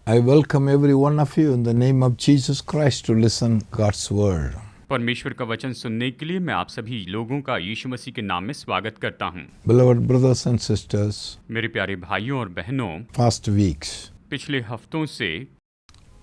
I welcome every one of you in the name of Jesus Christ to listen God's word. परमेश्वर का वचन सुनने के लिए मैं आप सभी लोगों का यीशु मसीह के नाम में स्वागत करता हूं। Beloved brothers and sisters, मेरे प्यारे भाइयों और बहनों, past weeks पिछले हफ्तों से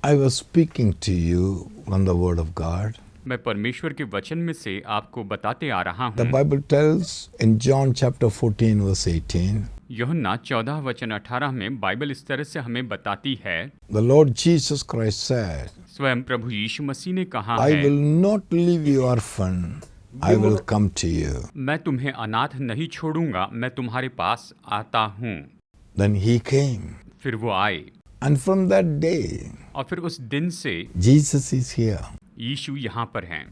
I was speaking to you on the word of God. मैं परमेश्वर के वचन में से आपको बताते आ रहा The हूं। Bible tells in John chapter 14 verse 18, यूहन्ना 14 वचन 18 में बाइबल इस तरह से हमें बताती है, the Lord Jesus Christ said, स्वयं प्रभु यीशु मसीह ने कहा I है, will not leave you orphan, I will come to you. मैं तुम्हें अनाथ नहीं छोड़ूंगा, मैं तुम्हारे पास आता हूं। Then he came. फिर वो आए And from that day, और फिर उस दिन से Jesus is here. यीशु यहाँ पर हैं,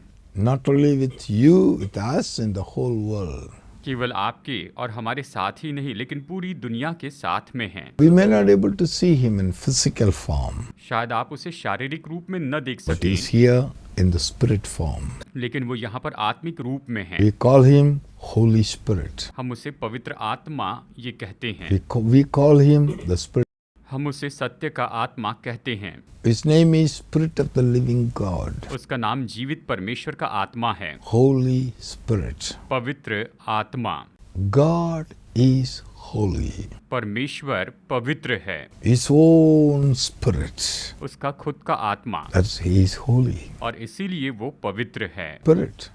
Not only with you, with us in the whole world. केवल आपके और हमारे साथ ही नहीं लेकिन पूरी दुनिया के साथ में हैं। We may not able to see him in physical form, शायद आप उसे शारीरिक रूप में न देख but he is सकें, here in the spirit form. लेकिन वो यहाँ पर आत्मिक रूप में हैं। We call him Holy Spirit. हम उसे पवित्र आत्मा ये कहते हैं, We call him the Spirit. हम उसे सत्य का आत्मा कहते हैं। His name is Spirit of the Living God. उसका नाम जीवित परमेश्वर का आत्मा है, Holy Spirit. पवित्र आत्मा। God is holy. परमेश्वर पवित्र है, His own Spirit. उसका खुद का आत्मा, That's he is holy. और इसीलिए वो पवित्र है, Spirit.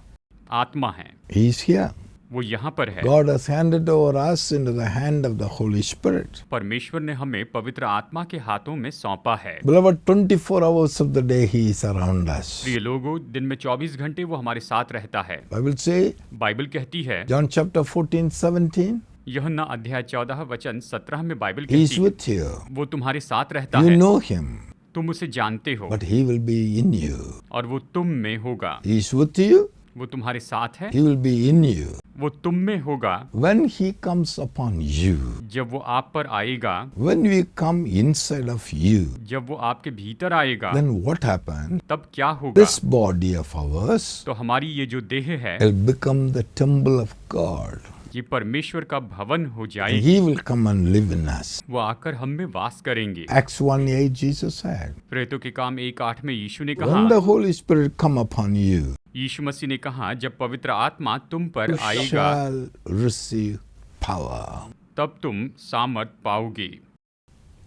आत्मा है। He is here. वो यहाँ पर है। God has handed over us into the hand of the Holy Spirit. परमेश्वर ने हमें पवित्र आत्मा के हाथों में सौंपा है। Beloved, 24 hours of the day he is around us. प्रिय लोगों, दिन में 24 घंटे वो हमारे साथ रहता है। Bible say, बाइबल कहती है, John chapter 14, 17, यूहन्ना अध्याय 14 वचन 17 में बाइबल he is कहती है, with you. वो तुम्हारे साथ रहता You है, know him, तुम उसे जानते हो but he will be in you. और वो तुम में होगा। He is with you, वो तुम्हारे साथ है, he will be in you. वो तुम में होगा। When he comes upon you, जब वो आप पर आएगा, when we come inside of you, जब वो आपके भीतर आएगा, then what happens? तब क्या होगा? This body of ours तो हमारी ये जो देह है, will become the temple of God. ये परमेश्वर का भवन हो And जाएगी। he will come and live in us. वो आकर हम में वास करेंगे। Acts 1:8 Jesus said, प्रेरितों के काम 1:8 में यीशु ने when कहा, the Holy Spirit come upon you, यीशु मसीह ने कहा, जब पवित्र आत्मा तुम पर you आएगा, shall receive power. तब तुम सामर्थ पाओगे।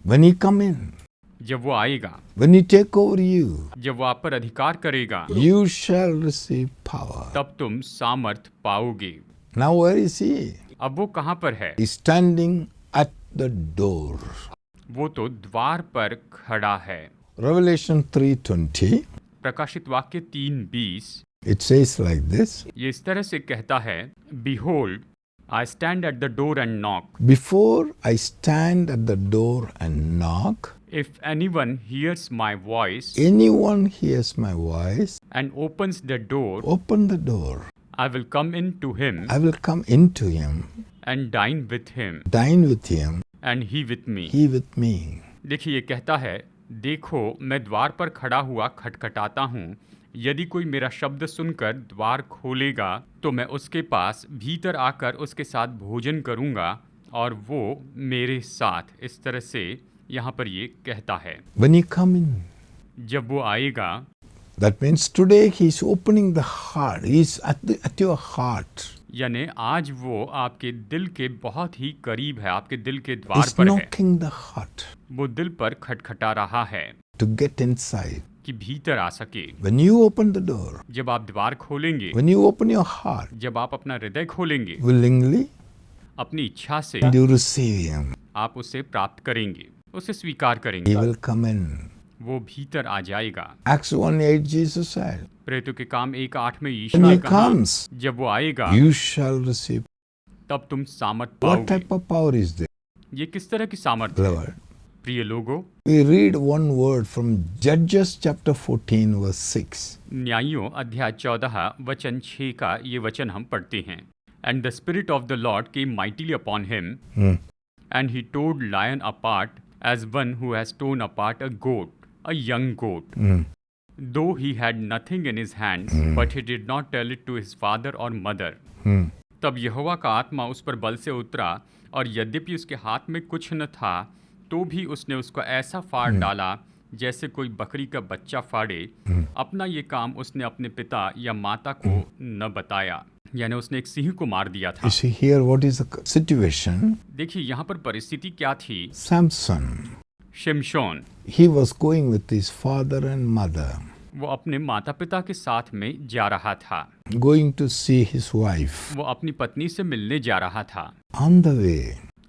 When he come in, जब वो आएगा, when he take over you, जब वो आप पर अधिकार करेगा, you shall receive power. तब तुम सामर्थ पाओगे। Now where is he? अब वो कहाँ पर है? He's standing at the door. वो तो द्वार पर खड़ा है। Revelation 3:20, प्रकाशित वाक्य 3:20 it says like this, ये इस तरह से कहता है, Behold, I stand at the door and knock. before I stand at the door and knock, If anyone hears my voice anyone hears my voice, and opens the door, open the door. I will come in to him I will come into him, and dine with him, dine with him, and he with me. he with me. देखिए, ये कहता है, देखो मैं द्वार पर खड़ा हुआ खटखटाता हूँ, यदि कोई मेरा शब्द सुनकर द्वार खोलेगा तो मैं उसके पास भीतर आकर उसके साथ भोजन करूँगा और वो मेरे साथ। इस तरह से यहाँ पर ये कहता है, When he come in, जब वो आएगा, that means today he is opening the heart. He is at your heart. यानी आज वो आपके दिल के बहुत ही करीब है, आपके दिल के द्वार He's पर है। knocking the heart वो दिल पर खटखटा रहा है to get inside. कि भीतर आ सके। When you open the door, जब आप द्वार खोलेंगे, when you open your heart जब आप अपना हृदय खोलेंगे, willingly, अपनी इच्छा से and you receive him, आप उसे प्राप्त करेंगे, उसे स्वीकार he करेंगे, will come in. वो भीतर आ जाएगा। Acts 1:8 Jesus said, प्रेरितों के काम 1:8 में यीशु when ने he कहा, comes, जब वो आएगा you shall receive. तब तुम सामर्थ What पाओगे। type of power is there? ये किस तरह की सामर्थ है? Beloved, प्रिय लोगों, we read one word from Judges chapter 14 verse 6. न्यायियों अध्याय 14 वचन 6 का ये वचन हम पढ़ते हैं। And the spirit of the Lord came mightily upon him, and he tore lion apart as one who has torn apart a goat, a young goat. Though he had nothing in his hands, but he did not tell it to his father or mother. तब यहोवा का आत्मा उस पर बल से उतरा, और यद्यपि उसके हाथ में कुछ न था, तो भी उसने उसको ऐसा फाड़ डाला जैसे कोई बकरी का बच्चा फाड़े। अपना ये काम उसने अपने पिता या माता को न बताया, यानी उसने एक सिंह को मार दिया था। You see here what is the situation? देखिए यहाँ पर परिस्थिति क्या थी। Samson, शिमशोन he was going with his father and mother, वो अपने माता पिता के साथ में जा रहा था, going to see his wife. वो अपनी पत्नी से मिलने जा रहा था। On the way,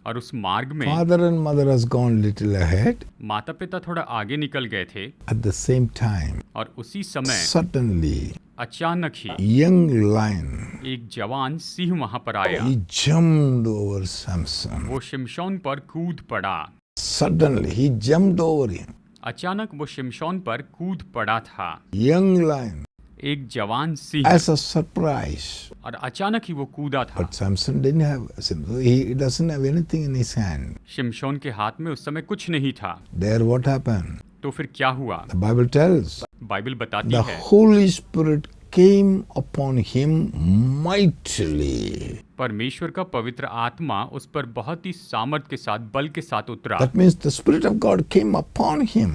और उस मार्ग में father and mother has gone little ahead. माता पिता थोड़ा आगे निकल गए थे, At the same time, और उसी समय suddenly, अचानक ही young lion, एक जवान सिंह वहां पर आया। he jumped over Samson. वो शिमशोन पर कूद पड़ा। Suddenly, he jumped over him. अचानक वो शिमशोन पर कूद पड़ा था। Young lion, एक जवान सिंह, as a surprise. और अचानक ही वो कूदा था। But Samson didn't have, he doesn't have anything in his hand. शिमशोन के हाथ में उस समय कुछ नहीं था। There what happened? तो फिर क्या हुआ? The Bible tells, बाइबल बताती the है Holy Spirit came upon him mightily. परमेश्वर का पवित्र आत्मा उस पर बहुत ही सामर्थ के साथ, बल के साथ उतरा। That means the Spirit of God came upon him.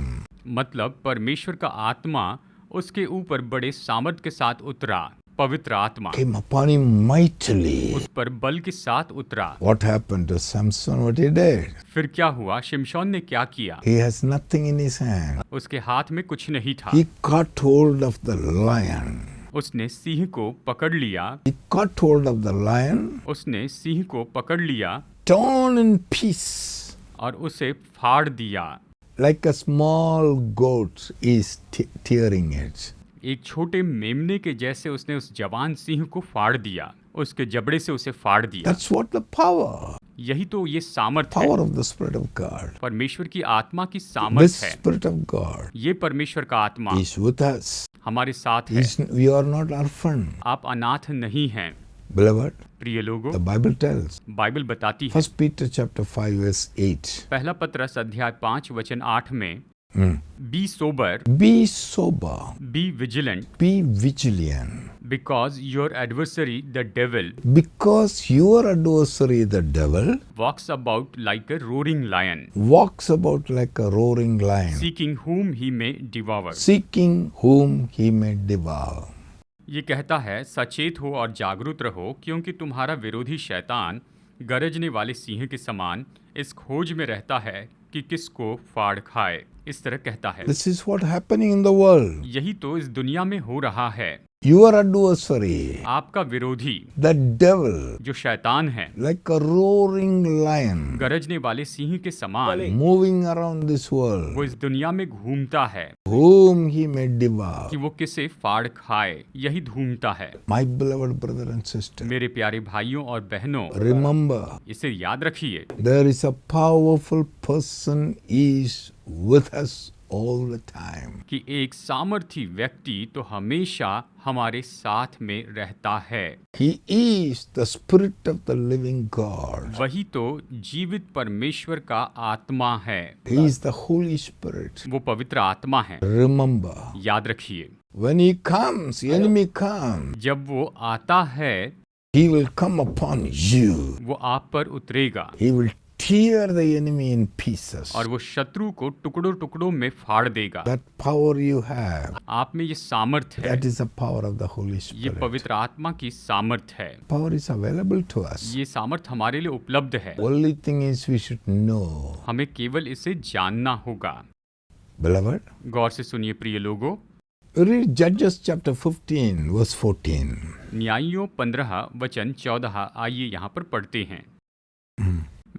मतलब परमेश्वर का आत्मा उसके ऊपर बड़े सामर्थ के साथ उतरा। पवित्र आत्मा Came upon him mightily. उस पर बल के साथ उतरा। What happened to Samson? What he did? फिर क्या हुआ? शिमशोन ने क्या किया? He has nothing in his hand. उसके हाथ में कुछ नहीं था। He caught hold of the lion. उसने सिंह को पकड़ लिया। He caught hold of the lion, उसने सिंह को पकड़ लिया torn in piece, और उसे फाड़ दिया। like a small goat is tearing it. एक छोटे मेमने के जैसे उसने उस जवान सिंह को फाड़ दिया, उसके जबड़े से उसे फाड़ दिया। That's what the power यही तो ये सामर्थ है, of the Spirit of God. परमेश्वर की आत्मा की This सामर्थ है। Spirit of God ये परमेश्वर का आत्मा is with us. हमारे साथ है। We are not orphan. आप अनाथ नहीं हैं। Beloved, प्रिय लोगों, the Bible tells, बाइबल बताती है 1 Peter chapter 5 verse 8. पहला पत्रस अध्याय 5 वचन 8 में, be sober, Be sober, be vigilant, be vigilant, because your adversary the devil because your adversary the devil walks about like a roaring lion, walks about like a roaring lion, seeking whom he may devour। seeking whom he may devour. ये कहता है, सचेत हो और जागरूक रहो, क्योंकि तुम्हारा विरोधी शैतान गरजने वाले सिंह के समान इस खोज में रहता है कि किसको फाड़ खाए। इस तरह कहता है। This is what happening in the world. यही तो इस दुनिया में हो रहा है। Your adversary, आपका विरोधी the devil, जो शैतान है, like a roaring lion, गरजने वाले सिंह के समान moving around this वो world, इस दुनिया में घूमता है whom he may devour. कि वो किसे फाड़ खाए, यही ढूंढता है। My beloved brother and sister, मेरे प्यारे भाइयों और बहनों, remember, इसे याद रखिए, there is a powerful person is with us all the time. कि एक सामर्थी व्यक्ति तो हमेशा हमारे साथ में रहता है। He is the Spirit of the living God. वही तो जीवित परमेश्वर का आत्मा है। He is the Holy Spirit. वो पवित्र आत्मा है। Remember, याद रखिए, when he comes, the enemy comes, जब वो आता है he will come upon you. वो आप पर उतरेगा He will tear the enemy in pieces. और वो शत्रु को टुकड़ों टुकड़ों में फाड़ देगा। That power you have, आप में ये सामर्थ है, that is the power of the Holy ये Spirit. पवित्र आत्मा की सामर्थ है। Power is available to us. ये सामर्थ हमारे लिए उपलब्ध है। Only thing is we should know. हमें केवल इसे जानना होगा। Beloved, गौर से सुनिए प्रिय लोगों, read Judges chapter 15 verse 14. न्यायियों 15 वचन 14 आइए यहाँ पर पढ़ते हैं।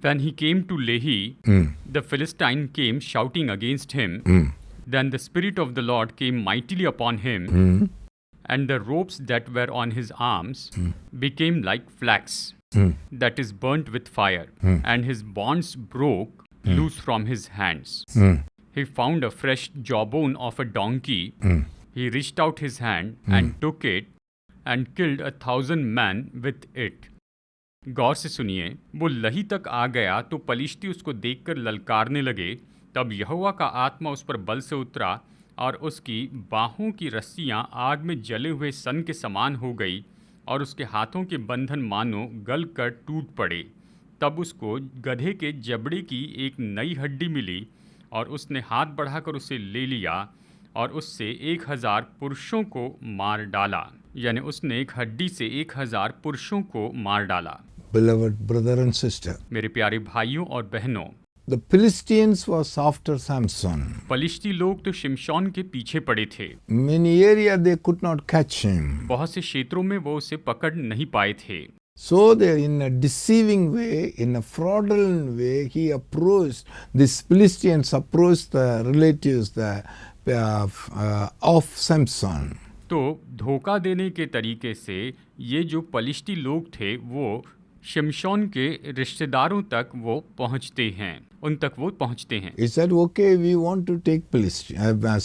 When he came to Lehi, the Philistine came shouting against him. Then the Spirit of the Lord came mightily upon him, and the ropes that were on his arms became like flax that is burnt with fire, and his bonds broke loose from his hands. He found a fresh jawbone of a donkey. He reached out his hand and took it and killed 1,000 men with it. गौर से सुनिए, वो लही तक आ गया तो पलिश्ती उसको देखकर ललकारने लगे। तब यहोवा का आत्मा उस पर बल से उतरा और उसकी बाहों की रस्सियां आग में जले हुए सन के समान हो गई और उसके हाथों के बंधन मानो गल कर टूट पड़े। तब उसको गधे के जबड़े की एक नई हड्डी मिली और उसने हाथ बढ़ाकर उसे ले लिया और उससे 1000 पुरुषों को मार डाला। यानी उसने एक हड्डी से 1000 पुरुषों को मार डाला। Beloved brother and sister, मेरे प्यारे भाइयों और बहनों, the Philistines was after Samson. पलिश्ती लोग तो शिमशोन के पीछे पड़े थे। Many area they could not catch him. बहुत से क्षेत्रों में वो उसे पकड़ नहीं पाए थे। So they, in a deceiving way, in a fraudulent way, he approached, these Philistines approached the relatives of Samson. तो धोखा देने के तरीके से ये जो पलिश्ती लोग थे वो शिमशोन के रिश्तेदारों तक वो पहुंचते हैं, उन तक वो पहुंचते हैं। He said, okay, we want to take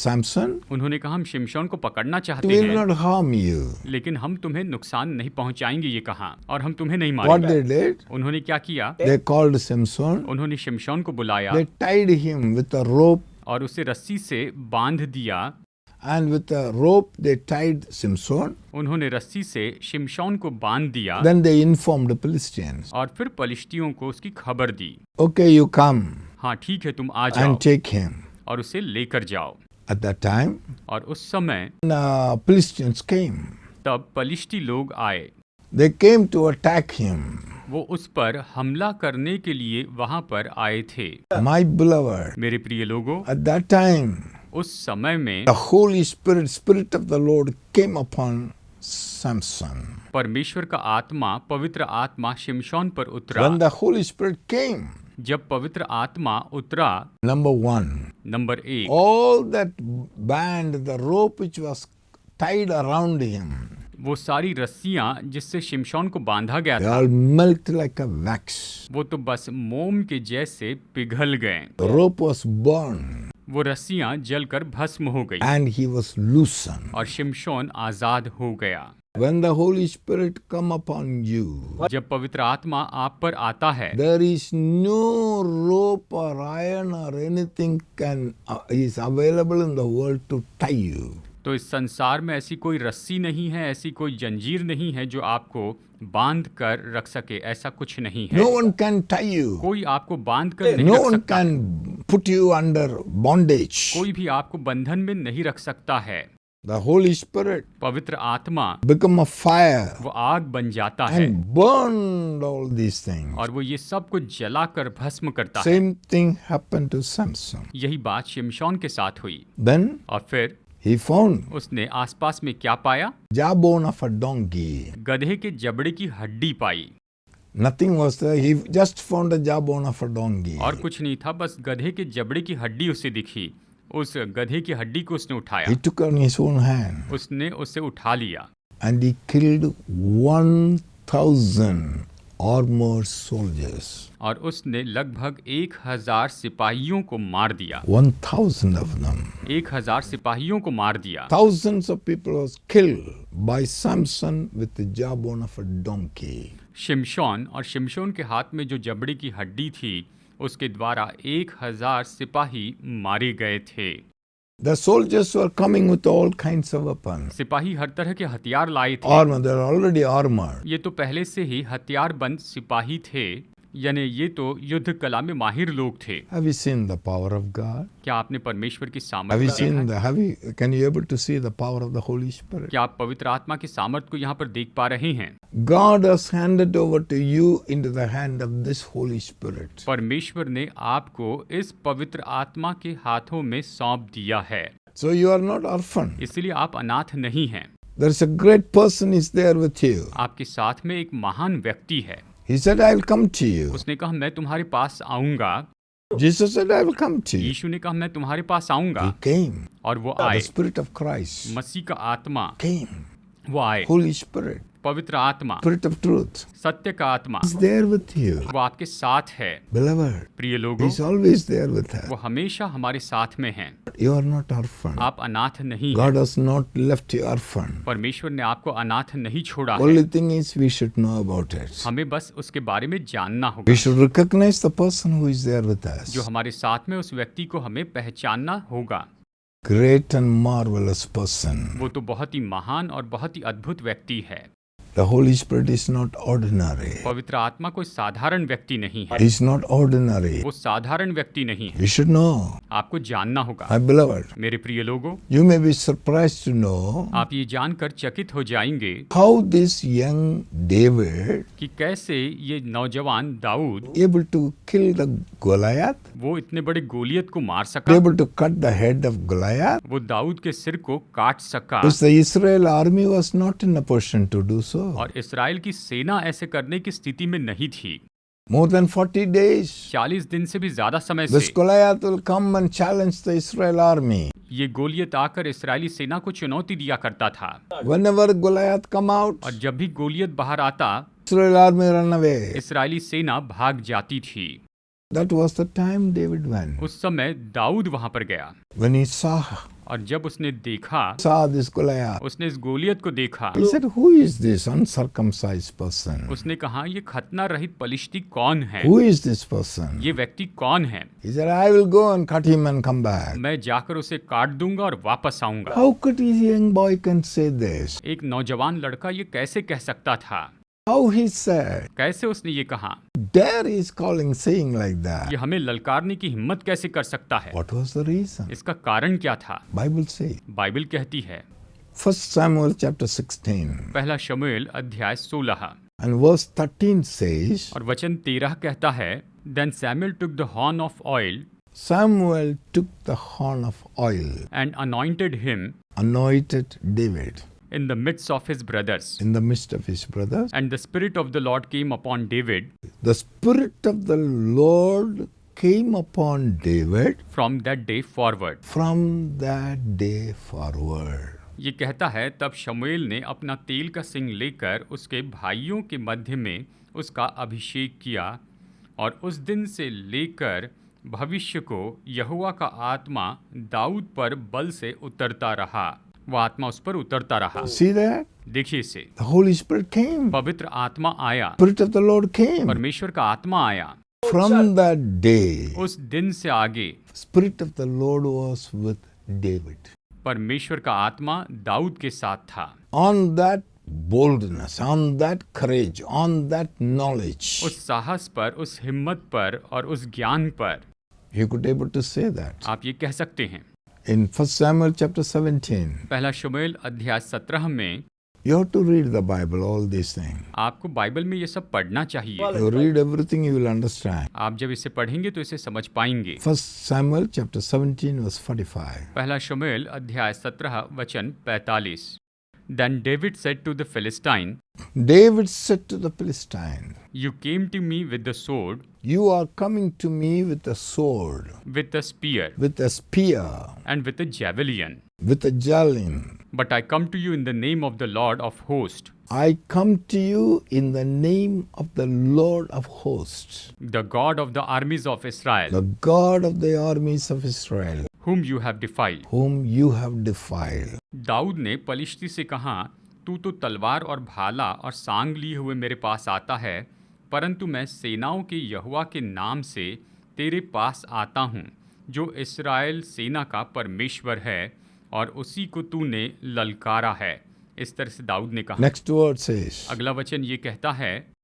Samson. उन्होंने कहा हम शिमशोन को पकड़ना चाहते We will हैं, not harm you. लेकिन हम तुम्हें नुकसान नहीं पहुंचाएंगे, ये कहा, और हम तुम्हें नहीं What मारेंगे। they did, उन्होंने क्या किया? they called Samson. उन्होंने शिमशोन को बुलाया They tied him with a rope, और उसे रस्सी से बांध दिया। and with a rope they tied Samson. उन्होंने रस्सी से शिमशोन को बांध दिया Then they informed the Philistines. और फिर पलिश्तियों को उसकी खबर दी। Okay, you come हाँ ठीक है, तुम आ जाओ and take him. और उसे लेकर जाओ। At that time, और उस समय Philistines came. तब पलिश्ती लोग आए। They came to attack him. वो उस पर हमला करने के लिए वहां पर आए थे। My beloved, मेरे प्रिय लोगों, at that time, उस समय में the Holy Spirit, Spirit of the Lord came upon Samson. परमेश्वर का आत्मा, पवित्र आत्मा शिमशोन पर उतरा। When the Holy Spirit came, जब पवित्र आत्मा उतरा, number one, number 1, all that band, the rope which was tied around him, वो सारी रस्सियां जिससे शिमशोन को बांधा गया they था, all melted like a wax. वो तो बस मोम के जैसे पिघल गए। The rope was burned वो रस्सियां जलकर भस्म हो गई and he was loosened. और शिमशोन आजाद हो गया। When the Holy Spirit come upon you, जब पवित्र आत्मा आप पर आता है, there is no rope or iron or anything is available in the world to tie you. तो इस संसार में ऐसी कोई रस्सी नहीं है, ऐसी कोई जंजीर नहीं है जो आपको बांध कर रख सके। ऐसा कुछ नहीं है। No one can tie you. कोई आपको बांध कर नहीं No रख one सकता। can put you under bondage. कोई भी आपको बंधन में नहीं रख सकता है। The Holy Spirit पवित्र आत्मा become a fire वो आग बन जाता है and burned all these things. और वो ये सब कुछ जलाकर भस्म करता है। Same thing happened to Samson. यही बात शिमशोन के साथ हुई। Then और फिर he found उसने आसपास में क्या पाया? jawbone of a donkey. गधे के जबड़े की हड्डी पाई। Nothing was there. He just found a jawbone of a donkey. और कुछ नहीं था, बस गधे के जबड़े की हड्डी उसे दिखी। उस गधे की हड्डी को उसने उठाया, He took on his own hand उसने उसे उठा लिया and he killed 1,000 armored soldiers. और उसने लगभग 1000 सिपाहियों को मार दिया। 1,000 of them. 1000 सिपाहियों को मार दिया। Thousands of people was killed by Samson with the jawbone of a donkey. शिमशोन और शिमशोन के हाथ में जो जबड़े की हड्डी थी उसके द्वारा 1000 सिपाही मारे गए थे। The soldiers were coming with all kinds of weapons. सिपाही हर तरह के हथियार लाए थे। Armor, they are already armored. ये तो पहले से ही हथियार बंद सिपाही थे, यानी ये तो युद्ध कला में माहिर लोग थे। Have you seen the power of God? क्या आपने परमेश्वर की Have सामर्थ you को seen देखा है? can you able to see the power of the Holy Spirit? क्या आप पवित्र आत्मा की सामर्थ को यहाँ पर देख पा रहे हैं? God has handed over to you into the hand of this Holy Spirit. परमेश्वर ने आपको इस पवित्र आत्मा के हाथों में सौंप दिया है, So you are not orphan. इसलिए आप अनाथ नहीं हैं। There is a great person is there with you. आपके साथ में एक महान व्यक्ति है। He said, I will come to you. उसने कहा मैं तुम्हारे पास आऊंगा। Jesus said, I will come to you. यीशु ने कहा मैं तुम्हारे पास आऊंगा, He came. और वो आए। The Spirit of Christ मसीह का आत्मा came. वो आए। Holy Spirit, पवित्र आत्मा, Spirit of truth सत्य का आत्मा is there with you. वो आपके साथ है। Beloved, प्रिय लोगों, He's always there with वो us. हमेशा हमारे साथ में हैं। You are not orphan. आप अनाथ नहीं हैं। God has not left you orphan. परमेश्वर ने आपको अनाथ नहीं छोड़ा है। Only thing is we should know about it. हमें बस उसके बारे में जानना होगा। We should recognize the person who is there with us. जो हमारे साथ में उस व्यक्ति को हमें पहचानना होगा। Great and marvelous person. वो तो बहुत ही महान और बहुत ही अद्भुत व्यक्ति है। The Holy Spirit is not ordinary. पवित्र आत्मा कोई साधारण व्यक्ति नहीं है, He is not ordinary. वो साधारण व्यक्ति नहीं है। We should know. आपको जानना होगा। My beloved, मेरे प्रिय लोगों, you may be surprised to know आप ये जानकर चकित हो जाएंगे how this young David कि कैसे ये नौजवान Dawood able to kill the Goliath, वो इतने बड़े गोलियत को मार सका, able to cut the head of Goliath, वो दाऊद के सिर को काट सका, because the Israel army was not in a position to do so. और इस्राएल की सेना ऐसे करने की स्थिति में नहीं थी। More than 40 days, 40 दिन से भी ज्यादा समय this से Goliath will come and challenge the Israel army. ये गोलियत आकर इस्राएली सेना को चुनौती दिया करता था, Whenever Goliath come out, और जब भी गोलियत बाहर आता, Israel army run away. इस्राएली सेना भाग जाती थी। That was the time David went. उस समय दाऊद वहां पर गया, When he saw और जब उसने देखा, this Goliath, उसने इस गोलियत को देखा, he said, "Who is this uncircumcised person? उसने कहा ये खतना रहित पलिश्ती कौन है? Who is this person?" ये व्यक्ति कौन है? He said, "I will go and cut him and come back." मैं जाकर उसे काट दूंगा और वापस आऊंगा। How could a young boy can say this? एक नौजवान लड़का ये कैसे कह सकता था? How he said? कैसे उसने ये कहा? Dare is calling, saying like that. ये हमें ललकारने की हिम्मत कैसे कर सकता है? What was the reason? इसका कारण क्या था? Bible say. बाइबल कहती है, 1 Samuel chapter 16 पहला शमूएल अध्याय 16 and verse 13 says, और वचन 13 कहता है, Then Samuel took the horn of oil Samuel took the horn of oil, and anointed him anointed David in the midst of his brothers. in the midst of his brothers. And the Spirit of the Lord came upon David The Spirit of the Lord came upon David from that day forward. from that day forward. ये कहता है, तब शमूएल ने अपना तेल का सिंग लेकर उसके भाइयों के मध्य में उसका अभिषेक किया, और उस दिन से लेकर भविष्य को यहोवा का आत्मा दाऊद पर बल से उतरता रहा। वो आत्मा उस पर उतरता रहा। See that? देखिए इसे, The Holy Spirit came. पवित्र आत्मा आया, Spirit of the Lord came. परमेश्वर का आत्मा आया। From that day, उस दिन से आगे Spirit of the Lord was with David. परमेश्वर का आत्मा दाऊद के साथ था। On that boldness, on that courage, on that knowledge, उस साहस पर, उस हिम्मत पर और उस ज्ञान पर he could able to say that. आप ये कह सकते हैं। In 1 Samuel chapter 17, पहला शमूएल अध्याय 17 में you have to read the Bible, all these things. आपको बाइबल में ये सब पढ़ना चाहिए। You read everything, you will understand. आप जब इसे पढ़ेंगे तो इसे समझ पाएंगे। 1 Samuel chapter 17 verse 45. पहला शमूएल अध्याय 17 वचन 45। Then David said to the Philistine, David said to the Philistine, You came to me with the sword, "You are coming to me with a sword, with a spear, with a spear, and with a javelin. with a javelin. But I come to you in the name of the Lord of hosts, I come to you in the name of the Lord of hosts, the God of the armies of Israel, the God of the armies of Israel, whom you have defied." whom you have defiled." Dawood ने पलिश्ती से कहा, तू तो तलवार और भाला और सांग लिए हुए मेरे पास आता है, परंतु मैं सेनाओं के यहोवा के नाम से तेरे पास आता हूँ, जो इस्राएल सेना का परमेश्वर है, और उसी को तूने ललकारा है। इस तरह से दाऊद ने कहा। Next word says, अगला वचन ये कहता है,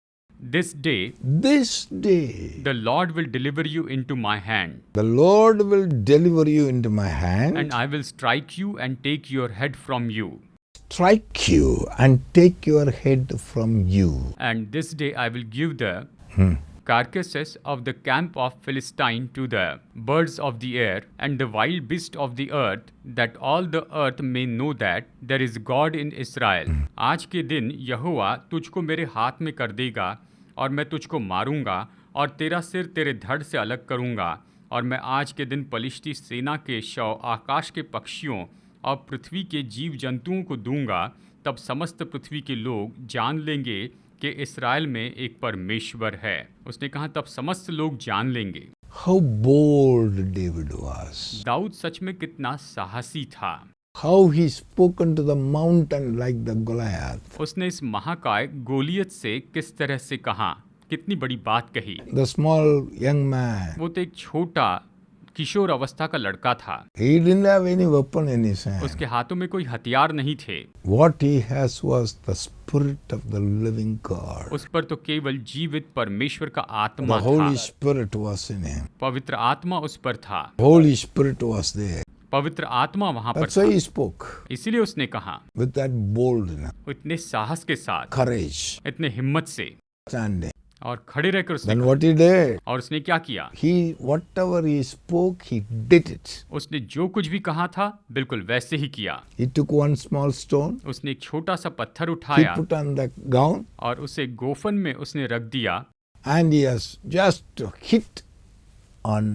This day "This day the Lord will deliver you into my hand, the Lord will deliver you into my hand, and I will strike you and take your head from you. strike you and take your head from you." And this day I will give the carcasses of the camp of Philistine to the birds of the air and the wild beasts of the earth, that all the earth may know that there is God in Israel. आज के दिन यहोवा तुझको मेरे हाथ में कर देगा, और मैं तुझको मारूंगा और तेरा सिर तेरे धड़ से अलग करूंगा, और मैं आज के दिन पलिश्ती सेना के शव आकाश के पक्षियों और पृथ्वी के जीव जंतुओं को दूंगा। तब समस्त पृथ्वी के लोग जान लेंगे कि इस्राएल में एक परमेश्वर है। उसने कहा, तब समस्त लोग जान लेंगे। How bold David was. Dawood सच में कितना साहसी था। How he spoken to the mountain like the Goliath. उसने इस महाकाय गोलियत से किस तरह से कहा, कितनी बड़ी बात कही। The small young man. वो तो एक छोटा किशोर अवस्था का लड़का था। He didn't have any weapon in his hand. उसके हाथों में कोई हथियार नहीं थे। What he has was the Spirit of the living God. उस पर तो केवल जीवित परमेश्वर का The आत्मा था। Holy Spirit was in him. पवित्र आत्मा उस पर था। Holy Spirit was there. पवित्र आत्मा वहां पर That's why था। he spoke इसीलिए उसने कहा with that boldness, इतने साहस के साथ, courage, इतने हिम्मत से, standing. और खड़े रहकर उसने Then कहा। what he did, और उसने क्या किया? whatever he spoke, he did it. उसने जो कुछ भी कहा था बिल्कुल वैसे ही किया। He took one small stone, उसने एक छोटा सा पत्थर he उठाया put on the ground, और उसे गोफन में उसने रख दिया and he has just hit on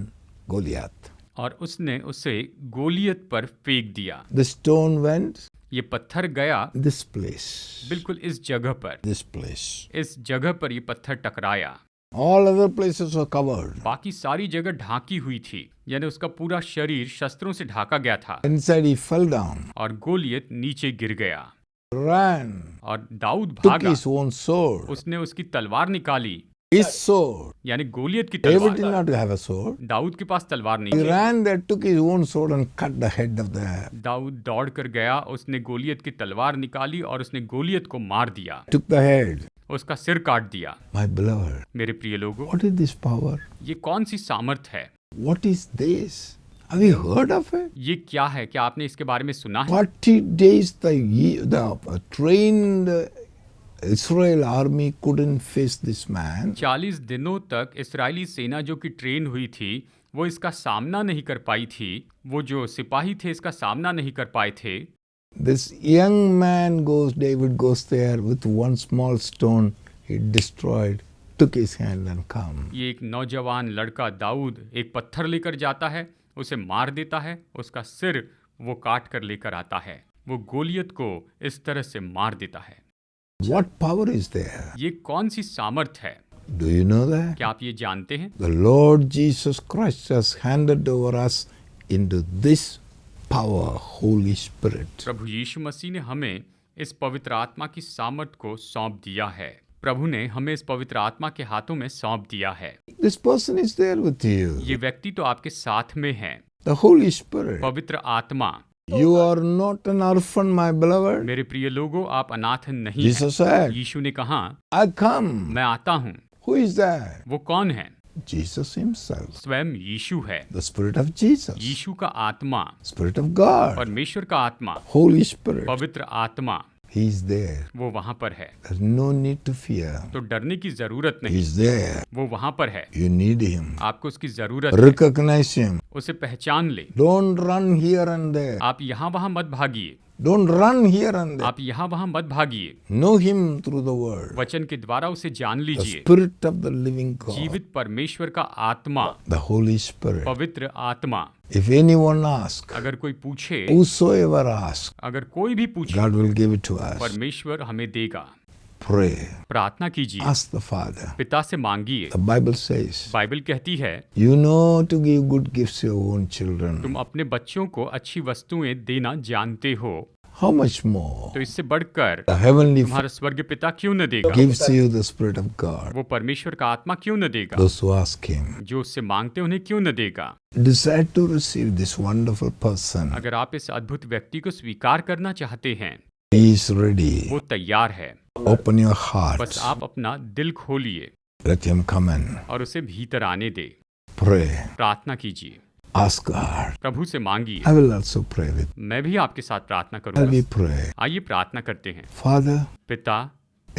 Goliath. और उसने उसे गोलियत पर फेंक दिया। The stone went ये पत्थर गया this place, बिल्कुल इस जगह पर। this place. इस जगह पर ये पत्थर टकराया। All other places were covered. बाकी सारी जगह ढांकी हुई थी, यानी उसका पूरा शरीर शस्त्रों से ढाका गया था। Inside he fell down, और गोलियत नीचे गिर गया ran, और दाऊद took भागा। his own sword. उसने उसकी तलवार निकाली, His sword. यानी गोलियत की David did तलवार। not have a sword. Dawood के पास तलवार नहीं He थी। ran there, took his own sword and cut the head of the, Dawood दौड़ कर गया, उसने गोलियत की तलवार निकाली और उसने गोलियत को मार दिया, took the head. उसका सिर काट दिया। My beloved, मेरे प्रिय लोगों, what is this power? ये कौन सी सामर्थ है? What is this? Have you heard of it? ये क्या है? क्या आपने इसके बारे में सुना है? 40 days the trained Israel army couldn't face this man. 40 दिनों तक इस्राएली सेना जो कि ट्रेन हुई थी वो इसका सामना नहीं कर पाई थी। वो जो सिपाही थे इसका सामना नहीं कर पाए थे। This young man David goes there with one small stone he destroyed, took his hand and come. ये एक नौजवान लड़का दाऊद एक पत्थर लेकर जाता है, उसे मार देता है, उसका सिर वो काट कर लेकर आता है, वो गोलियत को इस तरह से मार देता है। What power is there? ये कौन सी सामर्थ है? Do you know that? क्या आप ये जानते हैं? The Lord Jesus Christ has handed over us into this power, Holy Spirit. प्रभु यीशु मसीह ने हमें इस पवित्र आत्मा की सामर्थ को सौंप दिया है। प्रभु ने हमें इस पवित्र आत्मा के हाथों में सौंप दिया है। This person is there with you. ये व्यक्ति तो आपके साथ में है। The Holy Spirit. पवित्र आत्मा। You are not an orphan, my beloved. मेरे प्रिय लोगों, आप अनाथ नहीं हैं। Jesus said, यीशु ने कहा, I come. मैं आता हूँ। Who is that? वो कौन है? Jesus himself. स्वयं यीशु है। The Spirit of Jesus. यीशु का आत्मा, Spirit of God. परमेश्वर का आत्मा, Holy Spirit. पवित्र आत्मा, He is there. वो वहाँ पर है। There's no need to fear. तो डरने की जरूरत नहीं। He's there. वो वहाँ पर है। You need him. आपको उसकी जरूरत है। Recognize him. उसे पहचान ले। Don't run here and there. आप यहाँ वहाँ मत भागिए। Don't run here and there. आप यहाँ वहाँ मत भागिए। Know him through the word. वचन के द्वारा उसे जान The लीजिए। Spirit of the living God. जीवित परमेश्वर का आत्मा, The Holy Spirit. पवित्र आत्मा। If anyone asks, अगर कोई पूछे, whosoever asks, अगर कोई भी पूछे, God will give it to us. परमेश्वर हमें देगा। Pray. प्रार्थना कीजिए, Ask the Father. पिता से मांगिए। The Bible says, बाइबल कहती है, you know to give good gifts to your own children. तुम अपने बच्चों को अच्छी वस्तुएं देना जानते हो, How much more? तो इससे बढ़कर The Heavenly Father तुम्हारा स्वर्ग पिता क्यों न देगा? gives you the Spirit of God. वो परमेश्वर का आत्मा क्यों न देगा? Those who ask Him. जो उससे मांगते उन्हें क्यों न देगा? Decide to receive this wonderful person. अगर आप इस अद्भुत व्यक्ति को स्वीकार करना चाहते हैं, He is ready. वो तैयार है। Open your heart. बस आप अपना दिल खोलिए Let Him come in. और उसे भीतर आने दे। Pray. प्रार्थना कीजिए, Ask God. प्रभु से मांगिए। I will also pray with you. मैं भी आपके साथ प्रार्थना Shall we करूंगा। pray? आइए प्रार्थना करते हैं। Father, पिता,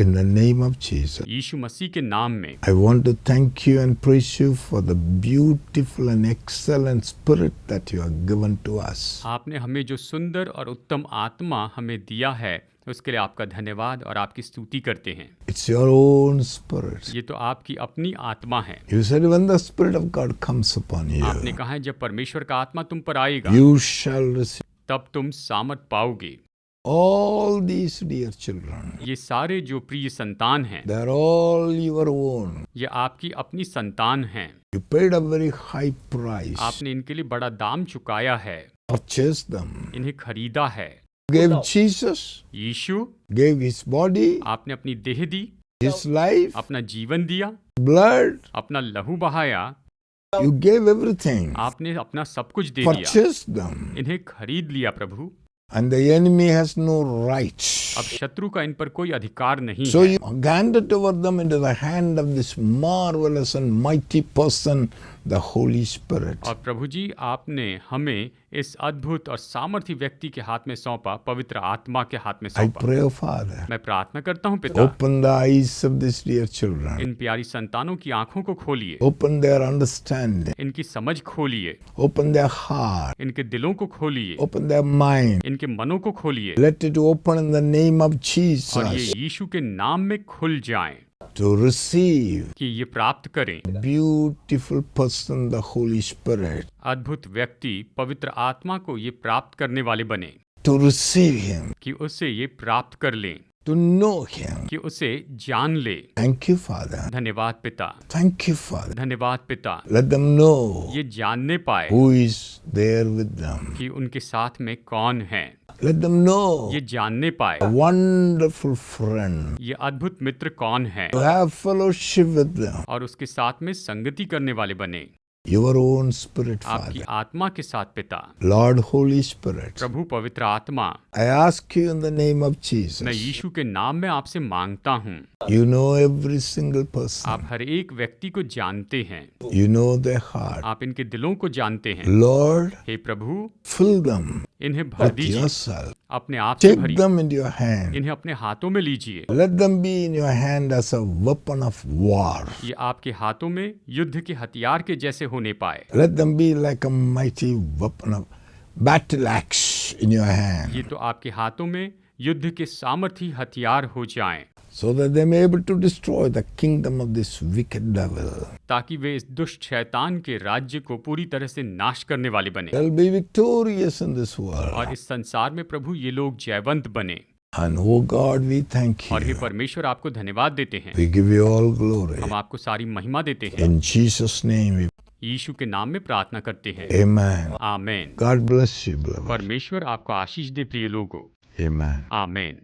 in the name of Jesus, यीशु मसीह के नाम में I want to thank you and praise you for the beautiful and excellent spirit that you have given to us. आपने हमें जो सुंदर और उत्तम आत्मा हमें दिया है उसके लिए आपका धन्यवाद और आपकी स्तुति करते हैं। It's your own spirit. ये तो आपकी अपनी आत्मा है। You said when the Spirit of God comes upon आपने you, कहा है जब परमेश्वर का आत्मा तुम पर आएगा you shall receive तब तुम सामर्थ पाओगे। all these dear children. ये सारे जो प्रिय संतान हैं, They're all your own. ये आपकी अपनी संतान हैं। You paid a very high price. आपने इनके लिए बड़ा दाम चुकाया है, Purchased them. इन्हें खरीदा है। Gave Jesus, यीशु, gave his body, आपने अपनी देह दी, his life, अपना जीवन दिया, blood. अपना लहू बहाया, You gave everything. आपने अपना सब कुछ दे दिया, Purchased them. इन्हें खरीद लिया प्रभु। And the enemy has no rights. अब शत्रु का इन पर कोई अधिकार नहीं So है। you handed over them into the hand of this marvelous and mighty person, the Holy Spirit. और प्रभु जी आपने हमें इस अद्भुत और सामर्थी व्यक्ति के हाथ में सौंपा, पवित्र आत्मा के हाथ में I सौंपा। pray, Father, मैं प्रार्थना करता हूँ पिता, open the eyes of these dear children. इन प्यारी संतानों की आंखों को खोलिए, Open their understanding. इनकी समझ खोलिए, Open their heart. इनके दिलों को खोलिए, Open their mind. इनके मनों को खोलिए, Let it open in the name of और ये Jesus यीशु के नाम में खुल जाएं to receive कि ये प्राप्त करें। beautiful person, the Holy Spirit, अद्भुत व्यक्ति पवित्र आत्मा को ये प्राप्त करने वाले बने, to receive him, कि उसे ये प्राप्त कर लें, to know him. कि उसे जान ले। Thank you, Father. धन्यवाद पिता, Thank you, Father. धन्यवाद पिता। Let them know ये जानने पाए who is there with them. कि उनके साथ में कौन है, Let them know ये जानने पाए a wonderful friend, ये अद्भुत मित्र कौन है, to have fellowship with them. और उसके साथ में संगति करने वाले बने, Your own Spirit, आपकी Father. आत्मा के साथ पिता। Lord, Holy Spirit, प्रभु पवित्र आत्मा, I ask you in the name of मैं Jesus. यीशु के नाम में आपसे मांगता हूँ, You know every single person. आप हर एक व्यक्ति को जानते हैं, You know their heart. आप इनके दिलों को जानते हैं। Lord, हे प्रभु, fill them इन्हें भर with दीजिए, yourself. अपने आप से Take भरिए, them into your hand. इन्हें अपने हाथों में लीजिए। Let them be in your hand as a weapon of war. ये आपके हाथों में युद्ध के हथियार के जैसे होने पाए। Let them be like a mighty weapon of battle axe in your hand, ये तो आपके हाथों में युद्ध के सामर्थी हथियार हो जाएं, so that they may be able to destroy the kingdom of this wicked devil. ताकि वे इस दुष्ट शैतान के राज्य को पूरी तरह से नाश करने वाले बने, They'll be victorious in this world. और इस संसार में प्रभु ये लोग जयवंत बने। And oh God, we thank और हे you. परमेश्वर, आपको धन्यवाद देते हैं, We give you all glory. हम आपको सारी महिमा देते हैं। In Jesus' name we यीशु के नाम में प्रार्थना करते हैं, Amen. Amen. God bless you, beloved. परमेश्वर आपको आशीष दे प्रिय लोगों, Amen. आमेन।